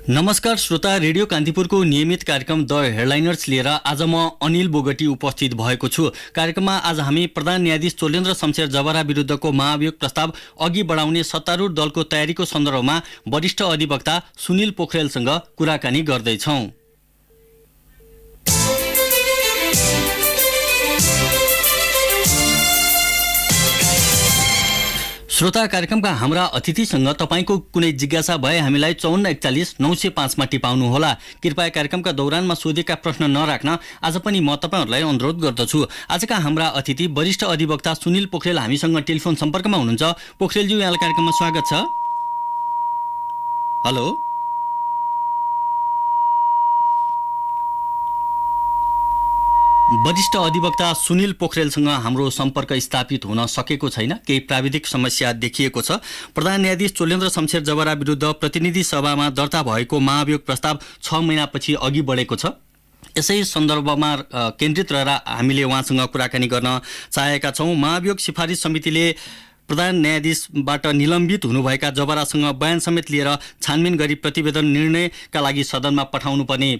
नमस्कार श्रोता, रेडियो कान्तिपुरको नियमित कार्यक्रम द हेडलाइनर्स लिएर आज म अनिल बोगटी उपस्थित भएको छु। कार्यक्रममा आज हामी प्रधान न्यायाधीश चोलेन्द्र शमशेर जबरा विरुद्धको महाभियोग प्रस्ताव अघि बढाउने सत्तारूढ दलको तयारीको सन्दर्भमा वरिष्ठ अधिवक्ता सुनिल पोखरेलसँग कुराकानी गर्दैछौँ। श्रोता, कार्यक्रमका हाम्रा अतिथिसँग तपाईको कुनै जिज्ञासा भए हामीलाई 5441 905 मा टिपाउनुहोला। कृपया कार्यक्रमका दौरानमा सोधेका प्रश्न नराख्न आज पनि म तपाईहरुलाई अनुरोध गर्दछु। आजका हाम्रा अतिथि वरिष्ठ अधिवक्ता सुनिल पोखरेल हामीसँग टेलिफोन सम्पर्कमा हुनुहुन्छ। पोखरेलज्यू, यहाँलाई कार्यक्रममा स्वागत छ। हेलो वरिष्ठ अधिवक्ता सुनिल पोखरेलसँग हाम्रो सम्पर्क स्थापित हुन सकेको छैन, केही प्राविधिक समस्या देखिएको छ। प्रधान न्यायाधीश चोलेन्द्र शमशेर जबरा विरुद्ध प्रतिनिधि सभामा दर्ता भएको महाभियोग प्रस्ताव 6 महिनापछि अघि बढेको छ। यसै सन्दर्भमा केन्द्रित रहेर हामीले उहाँसँग कुराकानी गर्न चाहेका छौँ। महाभियोग सिफारिस समितिले प्रधान न्यायाधीशबाट निलम्बित हुनुभएका जबरासँग बयान समेत लिएर छानबिन गरी प्रतिवेदन निर्णयका लागि सदनमा पठाउनुपर्ने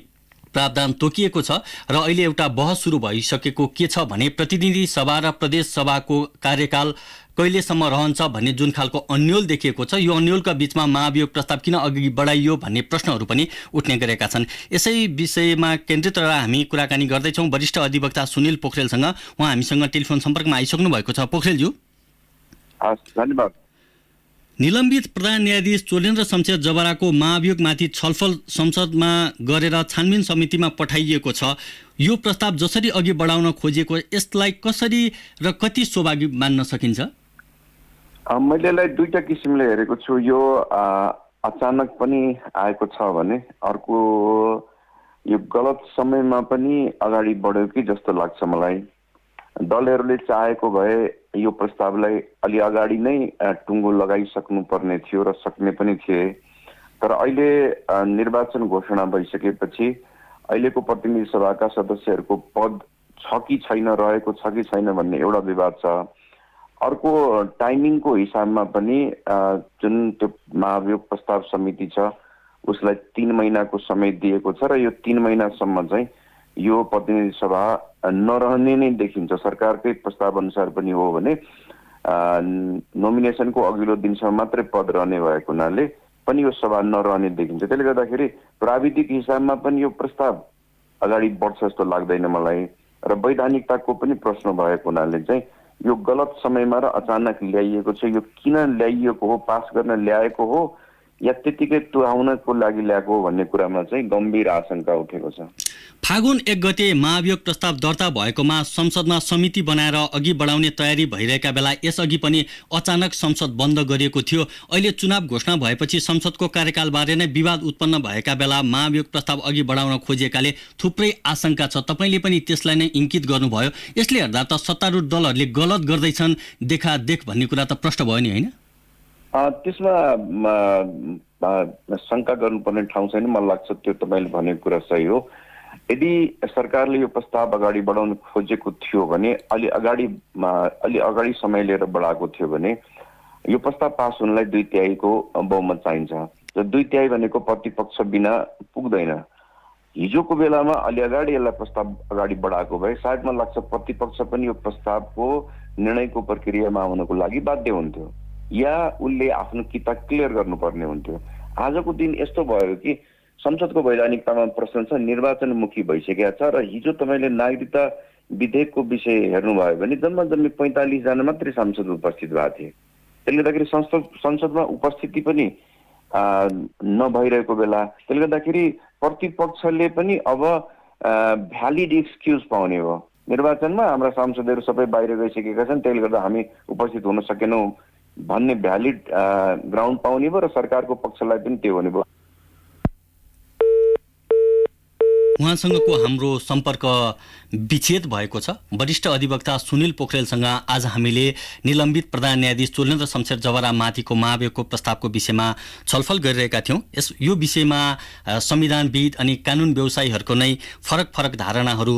प्रावधान तोकिएको छ र अहिले एउटा बहस सुरु भइसकेको के छ भने प्रतिनिधि सभा र प्रदेश सभाको कार्यकाल कहिलेसम्म रहन्छ भन्ने जुन खालको अन्यल देखिएको छ, यो अन्यलका बीचमा महाभियोग प्रस्ताव किन अघि बढाइयो भन्ने प्रश्नहरू पनि उठ्ने गरेका छन्। यसै विषयमा केन्द्रित रहेर हामी कुराकानी गर्दैछौँ वरिष्ठ अधिवक्ता सुनिल पोखरेलसँग। उहाँ हामीसँग टेलिफोन सम्पर्कमा आइसक्नु भएको छ। पोखरेलज्यू, धन्यवाद। निलम्बित प्रधान न्यायाधीश चोलेन्द्र शमशेर जबराको महाभियोगमाथि छलफल संसदमा गरेर छानबिन समितिमा पठाइएको छ। यो प्रस्ताव जसरी अघि बढाउन खोजिएको, यसलाई कसरी र कति सौभाग्य मान्न सकिन्छ? मैले यसलाई दुईटा किसिमले हेरेको छु। यो अचानक पनि आएको छ भने, अर्को यो गलत समयमा पनि अगाडि बढ्यो कि जस्तो लाग्छ मलाई। दलहरूले चाहेको भए यो प्रस्तावलाई अलि अगाडि नै टुङ्गो लगाइसक्नु पर्ने थियो र सक्ने पनि थिए। तर अहिले निर्वाचन घोषणा भइसकेपछि अहिलेको प्रतिनिधि सभाका सदस्यहरूको पद छ कि छैन, रहेको छ कि छैन भन्ने एउटा विवाद छ। अर्को टाइमिङको हिसाबमा पनि जुन त्यो महाभियोग प्रस्ताव समिति छ उसलाई 3 महिनाको समय दिएको छ र यो 3 महिनासम्म चाहिँ यो प्रतिनिधि सभा नरहने नै देखिन्छ। सरकारकै प्रस्ताव अनुसार पनि हो भने नोमिनेसनको अघिल्लो दिनसम्म मात्रै पद रहने भएको हुनाले पनि यो सभा नरहने देखिन्छ। त्यसले गर्दाखेरि प्राविधिक हिसाबमा पनि यो प्रस्ताव अगाडि बढ्छ जस्तो लाग्दैन मलाई। र वैधानिकताको पनि प्रश्न भएको हुनाले चाहिँ यो गलत समयमा र अचानक ल्याइएको छ। यो किन ल्याइएको हो, पास गर्न ल्याएको हो या त्यतिकै तुहाउनको लागि ल्याएको हो भन्ने कुरामा चाहिँ गम्भीर आशंका उठेको छ। फागुन 1 गते महाभियोग प्रस्ताव दर्ता भएकोमा संसदमा समिति बनाएर अघि बढाउने तयारी भइरहेका बेला यसअघि पनि अचानक संसद बन्द गरिएको थियो। अहिले चुनाव घोषणा भएपछि संसदको कार्यकालबारे नै विवाद उत्पन्न भएका बेला महाभियोग प्रस्ताव अघि बढाउन खोजिएकाले थुप्रै आशंका छ। तपाईले पनि त्यसलाई नै इंकित गर्नुभयो। यसले हेर्दा त सत्तारूढ दलहरूले गलत गर्दैछन् देखादेख भन्ने कुरा त प्रश्न भयो नि, होइन? त्यसमा शंका गर्नुपर्ने ठाउँ छैन। मलाई लाग्छ त्यो तपाईले भनेको कुरा सही हो। यदि सरकारले यो प्रस्ताव अगाडि बढाउन खोजेको थियो भने अलि अगाडि समय लिएर बढाएको थियो भने यो प्रस्ताव पास हुनलाई 2/3 को बहुमत चाहिन्छ। र 2/3 भनेको प्रतिपक्ष बिना पुग्दैन। हिजोको बेलामा अलि अगाडि यसलाई प्रस्ताव अगाडि बढाएको भए सायद मलाई लाग्छ प्रतिपक्ष पनि यो प्रस्तावको निर्णयको प्रक्रियामा आउनको लागि बाध्य हुन्थ्यो या उसले आफ्नो किताब क्लियर गर्नुपर्ने हुन्थ्यो। आजको दिन यस्तो भयो कि संसदको वैधानिकतामा प्रश्न छ, निर्वाचनमुखी भइसकेको छ र हिजो तपाईले नागरिकता विधेयकको विषय हेर्नुभयो भने जम्मा 45 जना मात्रै सांसद उपस्थित भएको थिए। त्यसले गर्दाखेरि संसदमा उपस्थिति पनि नभइरहेको बेला, त्यसले गर्दाखेरि प्रतिपक्षले पनि अब भ्यालिड एक्सक्युज पाउने हो। निर्वाचनमा हाम्रा सांसदहरू सबै बाहिर गइसकेका छन्, त्यसले गर्दा हामी उपस्थित हुन सकेनौँ भन्ने भ्यालिड ग्राउन्ड पाउने भयो र सरकारको पक्षलाई पनि त्यो हुने भयो। उहाँसँगको हाम्रो सम्पर्क विच्छेद भएको छ। वरिष्ठ अधिवक्ता सुनिल पोखरेलसँग आज हामीले निलम्बित प्रधान न्यायाधीश चोलेन्द्र शमशेर जबरा माथिको महाभियोगको प्रस्तावको विषयमा छलफल गरिरहेका थियौँ। यो विषयमा संविधानविद अनि कानुन व्यवसायीहरूको नै फरक धारणाहरू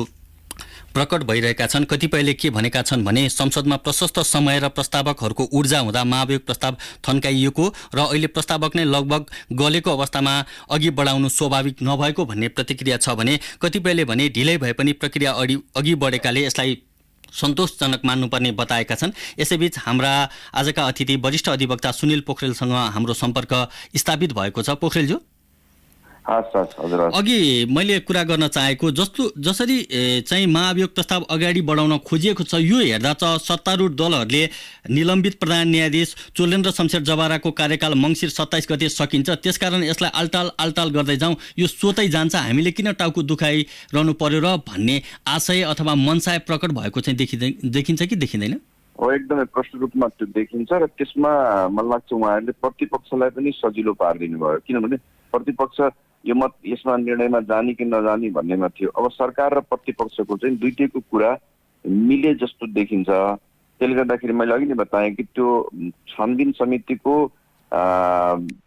प्रकट भइरहेका छन्। कतिपयले के भनेका छन् भने संसदमा प्रशस्त समय र प्रस्तावकहरूको ऊर्जा हुँदा महाभियोग प्रस्ताव थन्काइएको र अहिले प्रस्तावक नै लगभग गलेको अवस्थामा अघि बढाउनु स्वाभाविक नभएको भन्ने प्रतिक्रिया छ भने कतिपयले भने ढिलै भए पनि प्रक्रिया अघि बढेकाले यसलाई सन्तोषजनक मान्नुपर्ने बताएका छन्। यसैबीच हाम्रा आजका अतिथि वरिष्ठ अधिवक्ता सुनिल पोखरेलसँग हाम्रो सम्पर्क स्थापित भएको छ। पोखरेलज्यू, अघि मैले कुरा गर्न चाहेको जसरी चाहिँ महाभियोग प्रस्ताव अगाडि बढाउन खोजिएको छ, यो हेर्दा चाहिँ सत्तारूढ दलहरूले निलम्बित प्रधान न्यायाधीश चोलेन्द्र शमशेर जवाराको कार्यकाल मङ्सिर 27 गते सकिन्छ, त्यसकारण यसलाई आलटाल गर्दै जाउँ, यो सोतै जान्छ, हामीले किन टाउको दुखाइरहनु पर्यो र भन्ने आशय अथवा मनसाय प्रकट भएको चाहिँ देखिन्छ कि देखिँदैन? हो, एकदमै प्रष्ट रूपमा त्यो देखिन्छ र त्यसमा मलाई लाग्छ उहाँहरूले प्रतिपक्षलाई पनि सजिलो पारिदिनु भयो। किनभने प्रतिपक्ष यसमा निर्णयमा जाने कि नजाने भन्नेमा थियो। अब सरकार र प्रतिपक्षको चाहिँ दुईटैको कुरा मिले जस्तो देखिन्छ। त्यसले गर्दाखेरि मैले अघि नै बताएँ कि त्यो छानबिन समितिको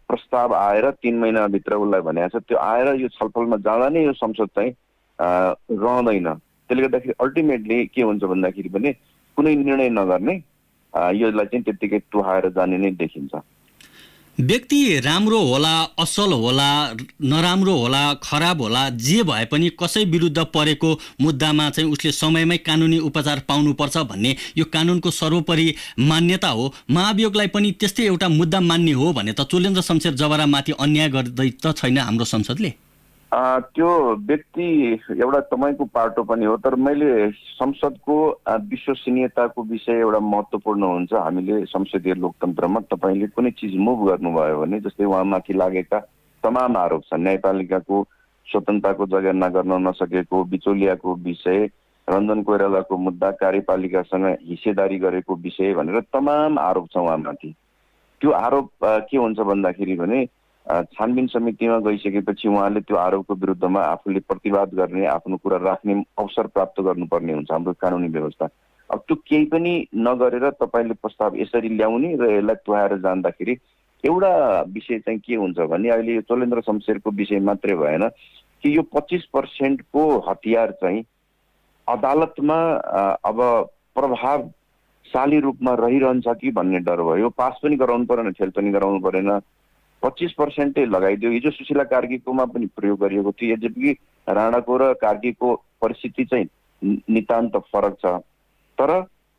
प्रस्ताव आएर 3 महिनाभित्र उसलाई भनेको छ, त्यो आएर यो छलफलमा जाँदा नै यो संसद चाहिँ रहँदैन। त्यसले गर्दाखेरि अल्टिमेटली के हुन्छ भन्दाखेरि पनि कुनै निर्णय नगर्ने, यसलाई चाहिँ त्यत्तिकै टुहाएर जाने नै देखिन्छ। व्यक्ति राम्रो होला, असल होला, नराम्रो होला, खराब होला, जे भए पनि कसै विरुद्ध परेको मुद्दामा चाहिँ उसले समयमै कानुनी उपचार पाउनुपर्छ भन्ने यो कानुनको सर्वोपरि मान्यता हो। महाभियोगलाई पनि त्यस्तै एउटा मुद्दा मान्ने हो भने त चोलेन्द्र शमशेर जवारामाथि अन्याय गर्दै त छैन हाम्रो संसदले? त्यो व्यक्ति एउटा तपाईँको पाटो पनि हो, तर मैले संसदको विश्वसनीयताको विषय एउटा महत्त्वपूर्ण हुन्छ। हामीले संसदीय लोकतन्त्रमा तपाईँले कुनै चिज मुभ गर्नुभयो भने, जस्तै उहाँमाथि लागेका तमाम आरोप छन्, न्यायपालिकाको स्वतन्त्रताको जगेर्ना गर्न नसकेको, बिचौलियाको विषय, रञ्जन कोइरालाको मुद्दा, कार्यपालिकासँग हिस्सेदारी गरेको विषय भनेर तमाम आरोप छ उहाँमाथि। त्यो आरोप के हुन्छ भन्दाखेरि भने छानबिन समितिमा गइसकेपछि उहाँले त्यो आरोपको विरुद्धमा आफूले प्रतिवाद गर्ने, आफ्नो कुरा राख्ने अवसर प्राप्त गर्नुपर्ने हुन्छ हाम्रो कानुनी व्यवस्था। अब त्यो केही पनि नगरेर तपाईँले प्रस्ताव यसरी ल्याउने र यसलाई टुहाएर जाँदाखेरि एउटा विषय चाहिँ के हुन्छ भने अहिले यो चोलेन्द्र शमशेरको विषय मात्रै भएन कि यो 25% को हतियार चाहिँ अदालतमा अब प्रभावशाली रूपमा रहिरहन्छ कि भन्ने डर भयो। पास पनि गराउनु परेन, फेल पनि गराउनु परेन, 25% लगाइदियो। हिजो सुशीला कार्कीकोमा पनि प्रयोग गरिएको थियो, यद्यपि राणाको र कार्कीको परिस्थिति चाहिँ नितान्त फरक छ, तर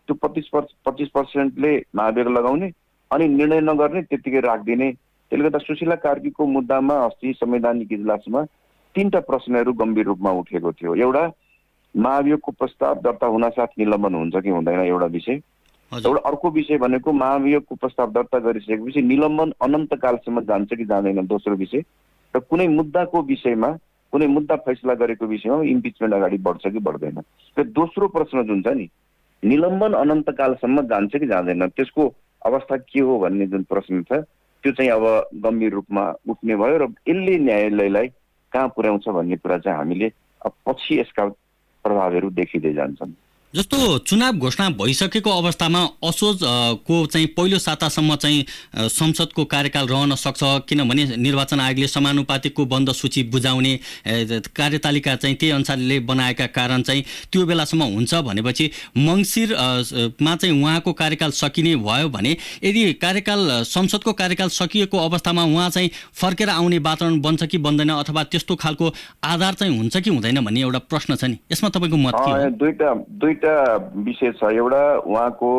त्यो 25%ले महाभियोग लगाउने अनि निर्णय नगर्ने, त्यतिकै राखिदिने। त्यसले गर्दा सुशीला कार्कीको मुद्दामा अस्ति संवैधानिक इजलासमा 3टा प्रश्नहरू गम्भीर रूपमा उठेको थियो। एउटा, महाभियोगको प्रस्ताव दर्ता हुनासाथ निलम्बन हुन्छ कि हुँदैन, एउटा विषय। एउटा अर्को विषय भनेको महाभियोगको प्रस्ताव दर्ता गरिसकेपछि निलम्बन अनन्तकालसम्म जान्छ कि जाँदैन, दोस्रो विषय। र कुनै मुद्दाको विषयमा, कुनै मुद्दा फैसला गरेको विषयमा इम्पिचमेन्ट अगाडि बढ्छ कि बढ्दैन। र दोस्रो प्रश्न जुन छ नि, निलम्बन अनन्तकालसम्म जान्छ कि जाँदैन, त्यसको अवस्था के हो भन्ने जुन प्रश्न छ, त्यो चाहिँ अब गम्भीर रूपमा उठ्ने भयो र यसले न्यायालयलाई कहाँ पुर्याउँछ भन्ने कुरा चाहिँ हामीले पछि यसका प्रभावहरू देखिँदै जान्छन्। जस्तो चुनाव घोषणा भइसकेको अवस्थामा असोज को चाहिँ पहिलो सातासम्म चाहिँ संसदको कार्यकाल रहन सक्छ, किनभने निर्वाचन आयोगले समानुपातिकको बन्द सूची बुझाउने कार्यतालिका चाहिँ त्यही अनुसारले बनाएका कारण चाहिँ त्यो बेलासम्म हुन्छ भनेपछि मङ्सिरमा चाहिँ उहाँको कार्यकाल सकिने भयो भने यदि संसदको कार्यकाल सकिएको अवस्थामा उहाँ चाहिँ फर्केर आउने वातावरण बन्छ कि बन्दैन, अथवा त्यस्तो खालको आधार चाहिँ हुन्छ कि हुँदैन भन्ने एउटा प्रश्न छ नि, यसमा तपाईँको मत के हो? दुईटा विषय छ। एउटा, उहाँको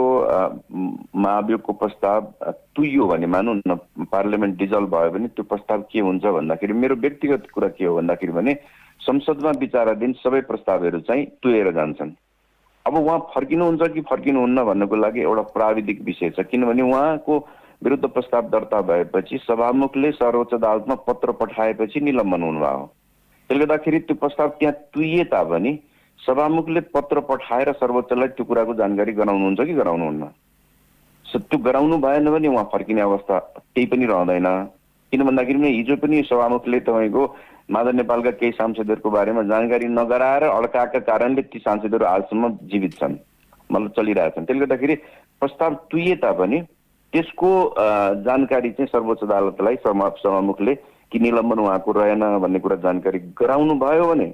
महाभियोगको प्रस्ताव तुइयो भने मानौँ न, पार्लियामेन्ट डिजल्भ भयो भने त्यो प्रस्ताव के हुन्छ भन्दाखेरि मेरो व्यक्तिगत कुरा के हो भन्दाखेरि भने संसदमा विचाराधीन सबै प्रस्तावहरू चाहिँ तुएर जान्छन्। अब उहाँ फर्किनुहुन्छ कि फर्किनुहुन्न भन्नको लागि एउटा प्राविधिक विषय छ, किनभने उहाँको विरुद्ध प्रस्ताव दर्ता भएपछि सभामुखले सर्वोच्च अदालतमा पत्र पठाएपछि निलम्बन हुनुभयो। त्यसले गर्दाखेरि त्यो प्रस्ताव त्यहाँ तुइए तापनि सभामुखले पत्र पठाएर सर्वोच्चलाई त्यो कुराको जानकारी गराउनुहुन्छ कि गराउनुहुन्न। त्यो गराउनु भएन भने उहाँ फर्किने अवस्था केही पनि रहँदैन। किन भन्दाखेरि हिजो पनि सभामुखले तपाईँको माधव नेपालका केही सांसदहरूको बारेमा जानकारी नगराएर अड्काएका कारणले ती सांसदहरू आजसम्म जीवित छन्, मतलब चलिरहेछन्। त्यसले गर्दाखेरि प्रस्ताव तुइए तापनि त्यसको जानकारी चाहिँ सर्वोच्च अदालतलाई सभामुखले कि निलम्बन उहाँको रहेन भन्ने कुरा जानकारी गराउनु भयो भने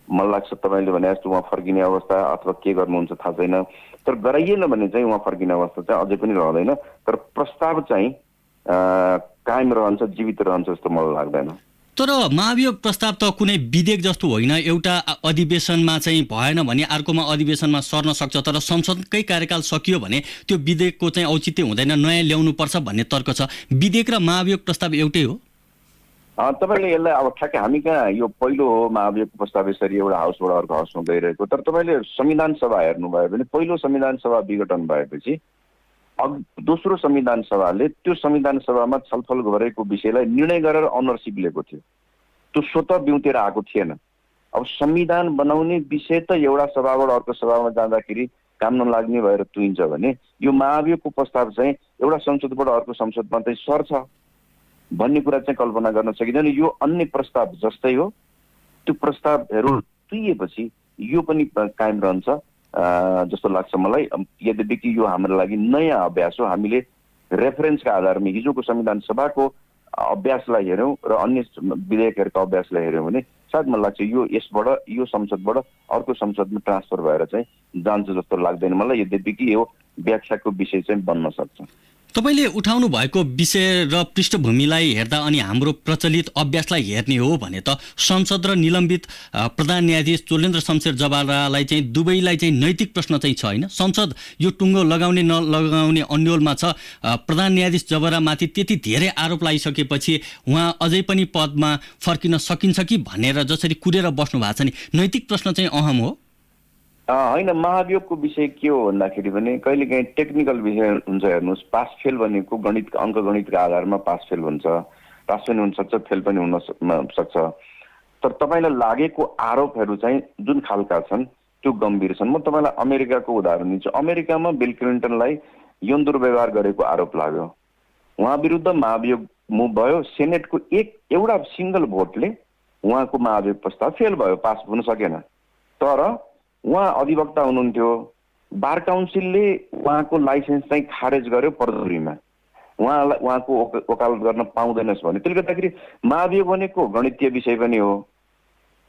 मलाई लाग्छ तपाईँले भने जस्तो उहाँ फर्किने अवस्था अथवा के गर्नुहुन्छ थाहा छैन, तर गराइएन भने चाहिँ उहाँ फर्किने अवस्था चाहिँ अझै पनि रहँदैन। तर प्रस्ताव चाहिँ कायम रहन्छ, जीवित रहन्छ जस्तो मलाई लाग्दैन। तर महाभियोग प्रस्ताव त कुनै विधेयक जस्तो होइन, एउटा अधिवेशनमा चाहिँ भएन भने अर्कोमा अधिवेशनमा सर्न सक्छ, तर संसदकै कार्यकाल सकियो भने त्यो विधेयकको चाहिँ औचित्य हुँदैन, नयाँ ल्याउनुपर्छ भन्ने तर्क छ। विधेयक र महाभियोग प्रस्ताव एउटै हो? तपाईँले यसलाई अब ठ्याक्कै हामी कहाँ यो पहिलो हो महाभियोग प्रस्ताव यसरी एउटा हाउसबाट अर्को हाउसमा गइरहेको। तर तपाईँले संविधान सभा हेर्नुभयो भने पहिलो संविधान सभा विघटन भएपछि दोस्रो संविधान सभाले त्यो संविधान सभामा छलफल गरेको विषयलाई निर्णय गरेर अनरसिप लिएको थियो। त्यो स्वतः बिउतेर आएको थिएन। अब संविधान बनाउने विषय त एउटा सभाबाट अर्को सभामा जाँदाखेरि काम नलाग्ने भएर तुइन्छ भने यो महाभियोगको प्रस्ताव चाहिँ एउटा संसदबाट अर्को संसदमा चाहिँ सर्छ भन्ने कुरा चाहिँ कल्पना गर्न सकिँदैन। यो अन्य प्रस्ताव जस्तै हो। त्यो प्रस्तावहरू तुइएपछि यो पनि कायम रहन्छ जस्तो लाग्छ मलाई। यद्यपि कि यो हाम्रो लागि नयाँ अभ्यास हो। हामीले रेफरेन्सका आधारमा हिजोको संविधान सभाको अभ्यासलाई हेऱ्यौँ र अन्य विधेयकहरूको अभ्यासलाई हेऱ्यौँ भने सायद मलाई लाग्छ यो यसबाट यो संसदबाट अर्को संसदमा ट्रान्सफर भएर चाहिँ जान्छ जस्तो लाग्दैन मलाई। यद्यपि कि यो व्याख्याको विषय चाहिँ बन्न सक्छ। तपाईँले उठाउनु भएको विषय र पृष्ठभूमिलाई हेर्दा अनि हाम्रो प्रचलित अभ्यासलाई हेर्ने हो भने त संसद र निलम्बित प्रधान न्यायाधीश चोलेन्द्र शमशेर जवारालाई चाहिँ दुवैलाई चाहिँ नैतिक प्रश्न चाहिँ छ होइन। संसद यो टुङ्गो लगाउने नलगाउने अन्योलमा छ। प्रधान न्यायाधीश जवारामाथि त्यति धेरै आरोप लगाइसकेपछि उहाँ अझै पनि पदमा फर्किन सकिन्छ कि भनेर जसरी कुरेर बस्नु भएको छ नि, नैतिक प्रश्न चाहिँ अहम हो होइन। महाभियोगको विषय के हो भन्दाखेरि भने कहिलेकाहीँ टेक्निकल विषय हुन्छ। हेर्नुहोस्, पास फेल भनेको गणित अङ्कगणितका आधारमा पास फेल हुन्छ। पास पनि हुनसक्छ, फेल पनि हुन सक्छ। तर तपाईँलाई लागेको आरोपहरू चाहिँ जुन खालका छन् त्यो गम्भीर छन्। म तपाईँलाई अमेरिकाको उदाहरण दिन्छु। अमेरिकामा बिल क्लिन्टनलाई यौन दुर्व्यवहार गरेको आरोप लाग्यो। उहाँ विरुद्ध महाभियोग मुभ भयो। सेनेटको एउटा सिङ्गल भोटले उहाँको महाभियोग प्रस्ताव फेल भयो, पास हुन सकेन। तर उहाँ अधिवक्ता हुनुहुन्थ्यो। बार काउन्सिलले उहाँको लाइसेन्स चाहिँ खारेज गर्यो परजुरीमा। उहाँको वकालत गर्न पाउँदैनस् भने। त्यसले गर्दाखेरि महाभियोग भनेको गणितीय विषय पनि हो।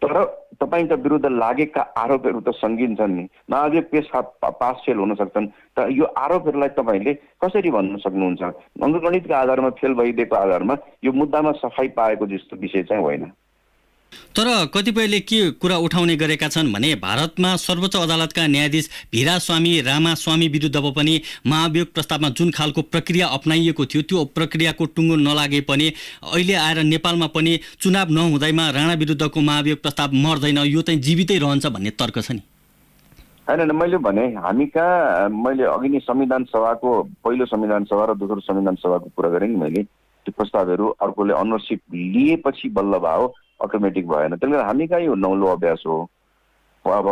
तर तपाईँका विरुद्ध लागेका आरोपहरू त सङ्गीन छन् नि। महाभियोग पास फेल हुन सक्छन्। तर यो आरोपहरूलाई तपाईँले कसरी भन्न सक्नुहुन्छ? अङ्कगणितका आधारमा फेल भइदिएको आधारमा यो मुद्दामा सफाई पाएको जस्तो विषय चाहिँ होइन। तर कतिपयले के कुरा उठाउने गरेका छन् भने भारतमा सर्वोच्च अदालतका न्यायाधीश भिरास्वामी रामास्वामी विरुद्ध पनि महाभियोग प्रस्तावमा जुन खालको प्रक्रिया अपनाइएको थियो त्यो प्रक्रियाको टुङ्गो नलागे पनि अहिले आएर नेपालमा पनि चुनाव नहुँदैमा राणा विरुद्धको महाभियोग प्रस्ताव मर्दैन, यो चाहिँ जीवितै रहन्छ भन्ने तर्क छ नि। होइन, मैले भने हामी कहाँ मैले अघि नै संविधान सभाको पहिलो संविधान सभा र दोस्रो संविधान सभाको कुरा गरेँ नि मैले। त्यो प्रस्तावहरू अर्कोले अनरसिप लिएपछि बल्ल भयो, अटोमेटिक भएन। त्यसले गर्दा हामी कहाँ यो नौलो अभ्यास हो। अब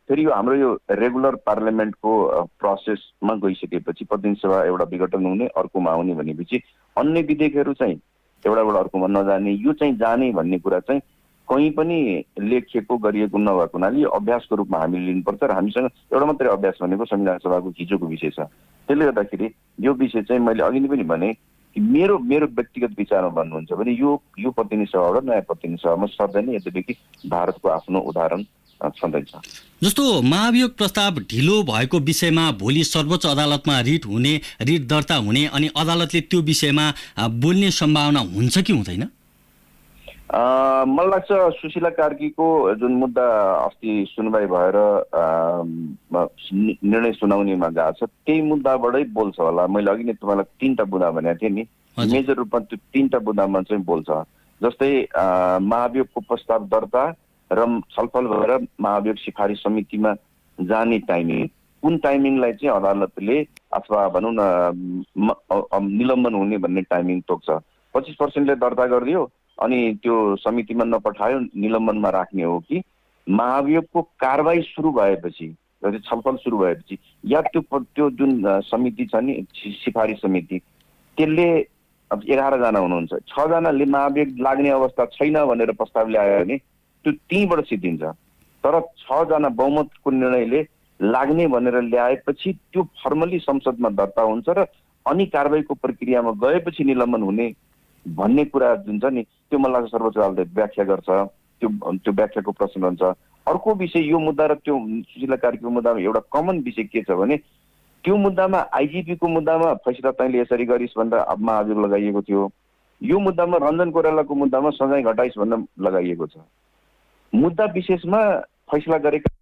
फेरि यो हाम्रो यो रेगुलर पार्लियामेन्टको प्रोसेसमा गइसकेपछि प्रतिनिधि सभा एउटा विघटन हुने अर्कोमा आउने भनेपछि अन्य विधेयकहरू चाहिँ एउटाबाट अर्कोमा नजाने, यो चाहिँ जाने भन्ने कुरा चाहिँ कहीँ पनि लेखिएको गरिएको नभएको हुनाले यो अभ्यासको रूपमा हामीले लिनुपर्छ। र हामीसँग एउटा मात्रै अभ्यास भनेको संविधान सभाको हिजोको विषय छ। त्यसले गर्दाखेरि यो विषय चाहिँ मैले अघि नै पनि भने मेरो व्यक्तिगत विचारमा भन्नुहुन्छ भने यो प्रतिनिधि सभाबाट नयाँ प्रतिनिधि सभामा सर्दैन। यद्यपि कि भारतको आफ्नो उदाहरण छँदैछ। जस्तो महाभियोग प्रस्ताव ढिलो भएको विषयमा भोलि सर्वोच्च अदालतमा रिट दर्ता हुने अनि अदालतले त्यो विषयमा बोल्ने सम्भावना हुन्छ कि हुँदैन? मलाई लाग्छ सुशीला कार्कीको जुन मुद्दा अस्ति सुनवाई भएर निर्णय सुनाउनेमा गएको छ त्यही मुद्दाबाटै बोल्छ होला। मैले अघि नै तपाईँलाई 3टा बुँदा भनेको थिएँ नि, मेजर रूपमा त्यो 3टा बुँदामा चाहिँ बोल्छ। जस्तै महाभियोगको प्रस्ताव दर्ता र छलफल भएर महाभियोग सिफारिस समितिमा जाने टाइमिङ, कुन टाइमिङलाई चाहिँ अदालतले अथवा भनौँ न निलम्बन हुने भन्ने टाइमिङ तोक्छ। 25% दर्ता गरिदियो अनि त्यो समितिमा नपठायो, निलम्बनमा राख्ने हो कि महाभियोगको कारबाही सुरु भएपछि छलफल सुरु भएपछि या त्यो जुन समिति छ नि सिफारिस समिति त्यसले अब 11 जना हुनुहुन्छ, 6 जनाले महाभियोग लाग्ने अवस्था छैन भनेर प्रस्ताव ल्यायो भने त्यो त्यहीँबाट सिद्धिन्छ। तर 6 जना बहुमतको निर्णयले लाग्ने भनेर ल्याएपछि त्यो फर्मली संसदमा दर्ता हुन्छ र अनि कारबाहीको प्रक्रियामा गएपछि निलम्बन हुने भन्ने कुरा जुन छ नि त्यो मलाई लाग्छ सर्वोच्च अदालतले व्याख्या गर्छ। त्यो व्याख्याको प्रश्न रहन्छ। अर्को विषय यो मुद्दा र त्यो सुशीला कार्कीको मुद्दामा एउटा कमन विषय के छ भने त्यो मुद्दामा आइजिपीको मुद्दामा फैसला तैँले यसरी गरिस् भनेर महाअभियोग लगाइएको थियो। यो मुद्दामा रञ्जन कोइरालाको मुद्दामा सजाय घटाइस् भनेर लगाइएको छ। मुद्दा विशेषमा फैसला गरेका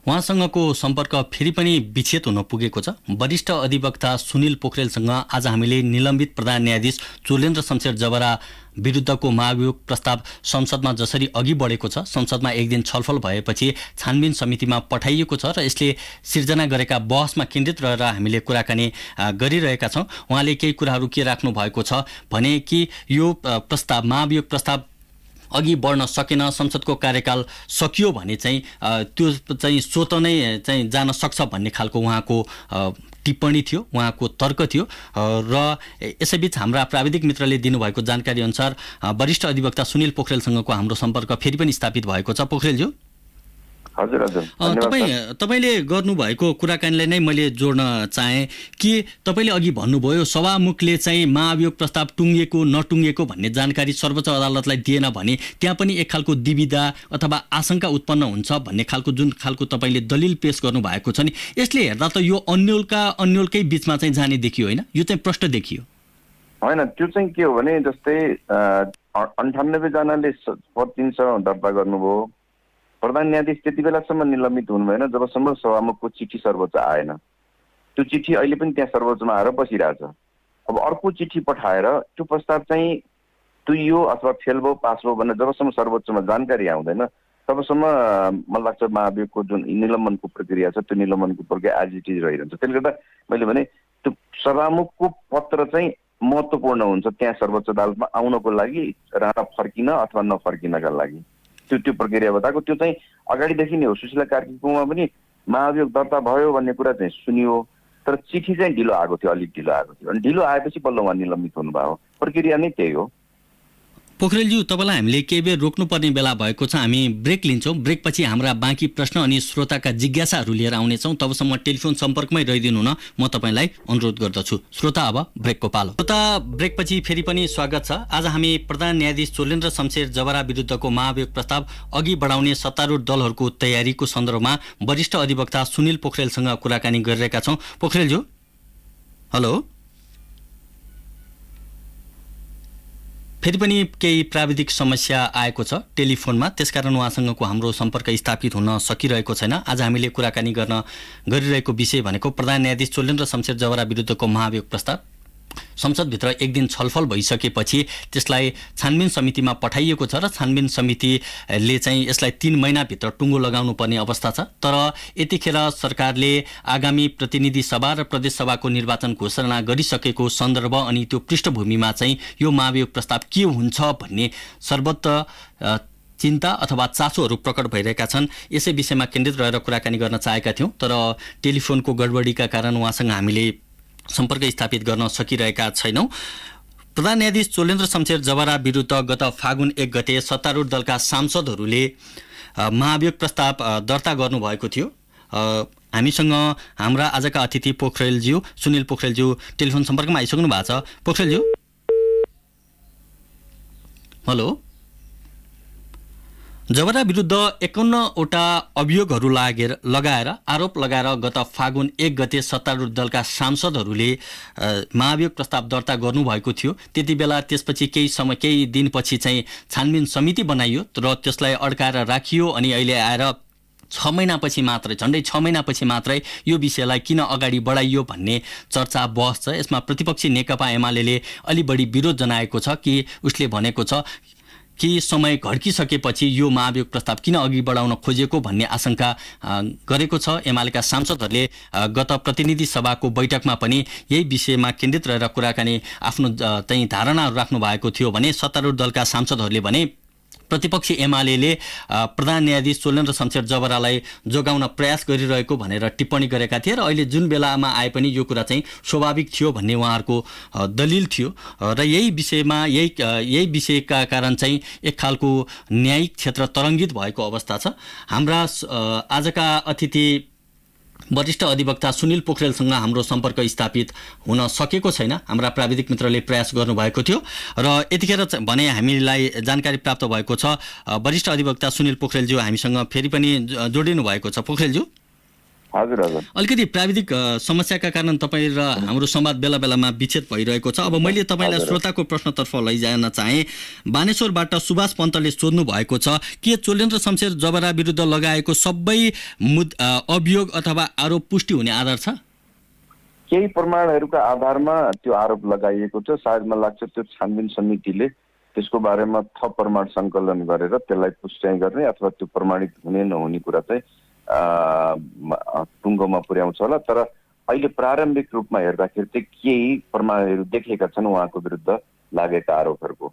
उहाँसँगको सम्पर्क फेरि पनि विच्छेद हुन पुगेको छ। वरिष्ठ अधिवक्ता सुनिल पोखरेलसँग आज हामीले निलम्बित प्रधान न्यायाधीश चोलेन्द्र शमशेर जबरा विरुद्धको महाभियोग प्रस्ताव संसदमा जसरी अघि बढेको छ, संसदमा एक दिन छलफल भएपछि छानबिन समितिमा पठाइएको छ र यसले सिर्जना गरेका बहसमा केन्द्रित रहेर हामीले कुराकानी गरिरहेका छौँ। उहाँले केही कुराहरू के राख्नु भएको छ भने कि यो प्रस्ताव महाभियोग प्रस्ताव अघि बढ्न सकेन, संसदको कार्यकाल सकियो भने चाहिँ त्यो चाहिँ स्वतः नै चाहिँ जान सक्छ भन्ने खालको उहाँको टिप्पणी थियो, उहाँको तर्क थियो। र यसैबीच हाम्रा प्राविधिक मित्रले दिनुभएको जानकारी अनुसार वरिष्ठ अधिवक्ता सुनिल पोखरेलसँगको हाम्रो सम्पर्क फेरि पनि स्थापित भएको छ। पोखरेलज्यू, हजुर हजुर, तपाईँले गर्नुभएको कुराकानीलाई नै मैले जोड्न चाहेँ कि तपाईँले अघि भन्नुभयो सभामुखले चाहिँ महाभियोग प्रस्ताव टुङ्गिएको नटुङ्गिएको भन्ने जानकारी सर्वोच्च अदालतलाई दिएन भने त्यहाँ पनि एक खालको दुविधा अथवा आशंका उत्पन्न हुन्छ भन्ने खालको जुन खालको तपाईँले दलिल पेश गर्नुभएको छ नि, यसले हेर्दा त यो अन्यलकै बिचमा चाहिँ जाने देखियो होइन, यो चाहिँ प्रष्ट देखियो होइन। त्यो चाहिँ के हो भने जस्तै 98 जनाले प्रतिनिधिसभा दर्ता गर्नुभयो। प्रधान न्यायाधीश त्यति बेलासम्म निलम्बित हुनु भएन जबसम्म सभामुखको चिठी सर्वोच्च आएन। त्यो चिठी अहिले पनि त्यहाँ सर्वोच्चमा आएर बसिरहेछ। अब अर्को चिठी पठाएर त्यो प्रस्ताव चाहिँ तुइयो अथवा फेल भयो पास भयो भनेर जबसम्म सर्वोच्चमा जानकारी आउँदैन तबसम्म मलाई लाग्छ महाभियोगको जुन निलम्बनको प्रक्रिया छ त्यो निलम्बनको प्रक्रिया एज इट इज रहिरहन्छ। त्यसले गर्दा मैले भने त्यो सभामुखको पत्र चाहिँ महत्त्वपूर्ण हुन्छ त्यहाँ सर्वोच्च अदालतमा आउनको लागि, रहन फर्किन अथवा नफर्किनका लागि। त्यो प्रक्रिया बताएको त्यो चाहिँ अगाडिदेखि नै हो। सुशीला कार्कीकोमा पनि महाभियोग दर्ता भयो भन्ने कुरा चाहिँ सुनियो, तर चिठी चाहिँ ढिलो आएको थियो, अलिक ढिलो आएको थियो। अनि ढिलो आएपछि बल्ल उहाँ निलम्बित हुनुभयो। प्रक्रिया नै त्यही हो। पोखरेलज्यू, तपाईँलाई हामीले केही बेर रोक्नुपर्ने बेला भएको छ, हामी ब्रेक लिन्छौँ। ब्रेकपछि हाम्रा बाँकी प्रश्न अनि श्रोताका जिज्ञासाहरू लिएर आउनेछौँ। तबसम्म टेलिफोन सम्पर्कमै रहिदिनु न, म तपाईँलाई अनुरोध गर्दछु। श्रोता, अब ब्रेकको पालो। श्रोता, ब्रेकपछि फेरि पनि स्वागत छ। आज हामी प्रधान न्यायाधीश चोलेन्द्र शमशेर जबरा विरुद्धको महाभियोग प्रस्ताव अघि बढाउने सत्तारूढ दलहरूको तयारीको सन्दर्भमा वरिष्ठ अधिवक्ता सुनिल पोखरेलसँग कुराकानी गरिरहेका छौँ। पोखरेलज्यू, हेलो। फेरि पनि केही प्राविधिक समस्या आएको छ टेलिफोनमा, त्यसकारण उहाँसँगको हाम्रो सम्पर्क स्थापित हुन सकिरहेको छैन। आज हामीले कुराकानी गरिरहेको विषय भनेको प्रधान न्यायाधीश चोलेन्द्र शमशेर जबरा विरुद्धको महाभियोग प्रस्ताव संसदभित्र एक दिन छलफल भइसकेपछि त्यसलाई छानबिन समितिमा पठाइएको छ र छानबिन समितिले चाहिँ यसलाई 3 महिनाभित्र टुङ्गो लगाउनु पर्ने अवस्था छ। तर यतिखेर सरकारले आगामी प्रतिनिधि सभा र प्रदेश सभाको निर्वाचन घोषणा गरिसकेको सन्दर्भ अनि त्यो पृष्ठभूमिमा चाहिँ यो महाभियोग प्रस्ताव के हुन्छ भन्ने सर्वत्र चिन्ता अथवा चासोहरू प्रकट भइरहेका छन्। यसै विषयमा केन्द्रित रहेर कुराकानी गर्न चाहेका थियौँ, तर टेलिफोनको गडबडीका कारण उहाँसँग हामीले सम्पर्क स्थापित गर्न सकिरहेका छैनौँ। प्रधान न्यायाधीश चोलेन्द्र शमशेर जबरा विरुद्ध गत फागुन 1 गते सत्तारूढ दलका सांसदहरूले महाभियोग प्रस्ताव दर्ता गर्नुभएको थियो। हामीसँग हाम्रा आजका अतिथि पोखरेलज्यू, सुनिल पोखरेलज्यू टेलिफोन सम्पर्कमा आइसक्नु भएको छ। पोखरेलज्यू, हेलो। जबरा विरुद्ध 51वटा अभियोगहरू लगाएर आरोप लगाएर गत फागुन 1 गते सत्तारूढ दलका सांसदहरूले महाभियोग प्रस्ताव दर्ता गर्नुभएको थियो। त्यति बेला त्यसपछि केही दिनपछि चाहिँ छानबिन समिति बनाइयो र त्यसलाई अड्काएर राखियो अनि अहिले आएर 6 महिनापछि मात्रै, झन्डै 6 महिनापछि मात्रै यो विषयलाई किन अगाडि बढाइयो भन्ने चर्चा बहस छ। यसमा प्रतिपक्षी नेकपा एमाले अलि बढी विरोध जनाएको छ कि उसले भनेको छ कि समय घड्किसकेपछि यो महाभियोग प्रस्ताव किन अघि बढाउन खोजेको भन्ने आशंका गरेको छ। एमालेका सांसदहरूले गत प्रतिनिधि सभाको बैठकमा पनि यही विषयमा केन्द्रित रहेर कुराकानी आफ्नो चाहिँ धारणाहरू राख्नु भएको थियो भने सत्तारूढ दलका सांसदहरूले भने प्रतिपक्षी एमाले प्रधान न्यायाधीश चोलेन्द्र शमशेर जबरालाई जोगाउन प्रयास गरिरहेको भनेर टिप्पणी गरेका थिए र अहिले जुन बेलामा आए पनि यो कुरा चाहिँ स्वाभाविक थियो भन्ने उहाँहरूको दलिल थियो र यही विषयका कारण चाहिँ एक खालको न्यायिक क्षेत्र तरङ्गित भएको अवस्था छ। हाम्रा आजका अतिथि वरिष्ठ अधिवक्ता सुनिल पोखरेलसँग हाम्रो सम्पर्क स्थापित हुन सकेको छैन। हाम्रा प्राविधिक मित्रले प्रयास गर्नुभएको थियो र यतिखेर भने हामीलाई जानकारी प्राप्त भएको छ वरिष्ठ अधिवक्ता सुनिल पोखरेलज्यू हामीसँग फेरि पनि जोडिनु भएको छ। पोखरेलज्यू, हजुर हजुर, अलिकति प्राविधिक समस्याका कारण तपाईँ र हाम्रो संवाद बेला बेलामा विच्छेद भइरहेको छ। अब मैले तपाईँलाई श्रोताको प्रश्नतर्फ लैजान चाहे। बानेश्वरबाट सुभाष पन्तले सोध्नु भएको छ के चोलेन्द्र शमशेर जबरा विरुद्ध लगाएको सबै अभियोग अथवा आरोप पुष्टि हुने आधार छ? केही प्रमाणहरूका आधारमा त्यो आरोप लगाइएको छ। सायद मलाई लाग्छ त्यो छानबिन समितिले त्यसको बारेमा थप प्रमाण सङ्कलन गरेर त्यसलाई पुष्टि गर्ने अथवा त्यो प्रमाणित हुने नहुने कुरा चाहिँ टुङ्गोमा पुर्याउँछ होला। तर अहिले प्रारम्भिक रूपमा हेर्दाखेरि चाहिँ केही प्रमाणहरू देखेका छन् उहाँको विरुद्ध लागेका आरोपहरूको।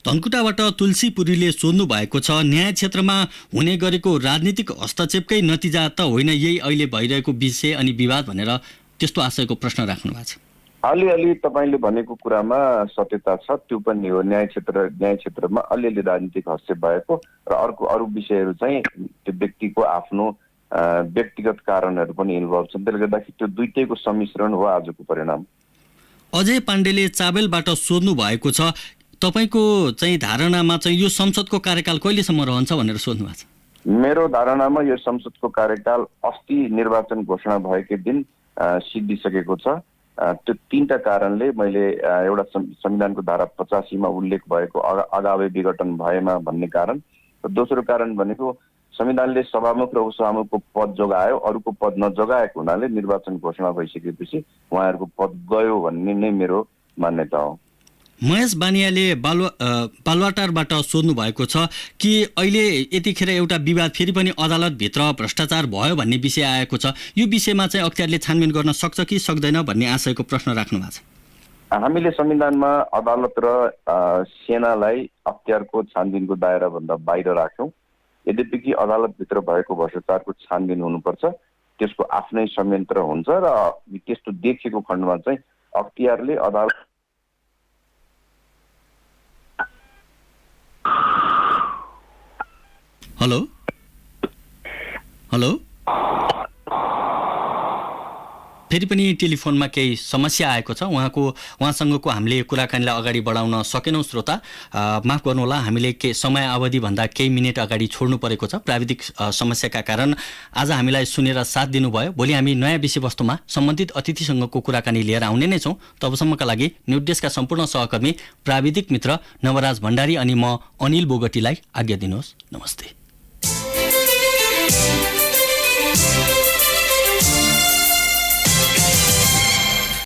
धनकुटाबाट तुलसी पुरीले सोध्नु भएको छ न्याय क्षेत्रमा हुने गरेको राजनीतिक हस्तक्षेपकै नतिजा त होइन यही अहिले भइरहेको विषय अनि विवाद भनेर त्यस्तो आशयको प्रश्न राख्नु भएको छ। अलिअलि तपाईँले भनेको कुरामा सत्यता छ, त्यो पनि हो। न्याय क्षेत्रमा अलिअलि राजनीतिक हस्तक्षेप भएको र अरू विषयहरू चाहिँ त्यो व्यक्तिको आफ्नो व्यक्तिगत कारणहरू पनि इन्भल्भ छन्। त्यसले गर्दाखेरि त्यो दुईटैको सम्मिश्रण हो आजको परिणाम। अजय पाण्डेले चाबेलबाट सोध्नु भएको छ तपाईँको चाहिँ धारणामा चाहिँ यो संसदको कार्यकाल कहिलेसम्म रहन्छ भनेर सोध्नु भएको छ। मेरो धारणामा यो संसदको कार्यकाल अस्ति निर्वाचन घोषणा भएकै दिन सिद्धिसकेको छ। त्यो तीनटा कारणले मैले एउटा संविधानको धारा 85 मा उल्लेख भएको अगावै विघटन भएमा भन्ने कारण र दोस्रो कारण भनेको संविधानले सभामुख र उपसभामुखको पद जोगायो, अरूको पद नजोगाएको हुनाले निर्वाचन घोषणा भइसकेपछि उहाँहरूको पद गयो भन्ने नै मेरो मान्यता हो। महेश बानियाले बालुवाटारबाट सोध्नु भएको छ कि अहिले यतिखेर एउटा विवाद फेरि पनि अदालतभित्र भ्रष्टाचार भयो भन्ने विषय आएको छ। यो विषयमा चाहिँ अख्तियारले छानबिन गर्न सक्छ कि सक्दैन भन्ने आशयको प्रश्न राख्नु भएको छ। हामीले संविधानमा अदालत र सेनालाई अख्तियारको छानबिनको दायराभन्दा बाहिर राख्यौँ। यद्यपि कि अदालतभित्र भएको भ्रष्टाचारको छानबिन हुनुपर्छ, त्यसको आफ्नै संयन्त्र हुन्छ र त्यस्तो देखिएको खण्डमा चाहिँ अख्तियारले अदालत हेलो हेलो फेरि पनि टेलिफोनमा केही समस्या आएको छ। उहाँसँगको हामीले कुराकानीलाई अगाडि बढाउन सकेनौँ। श्रोता माफ गर्नुहोला, हामीले समय अवधिभन्दा केही मिनट अगाडि छोड्नु परेको छ। प्राविधिक समस्याका कारण आज हामीलाई सुनेर साथ दिनुभयो। भोलि हामी नयाँ विषयवस्तुमा सम्बन्धित अतिथिसँगको कुराकानी लिएर आउने नै छौँ। तबसम्मका लागि न्युज डेस्कका सम्पूर्ण सहकर्मी प्राविधिक मित्र नवराज भण्डारी अनि म अनिल बोगटीलाई आज्ञा दिनुहोस्। नमस्ते।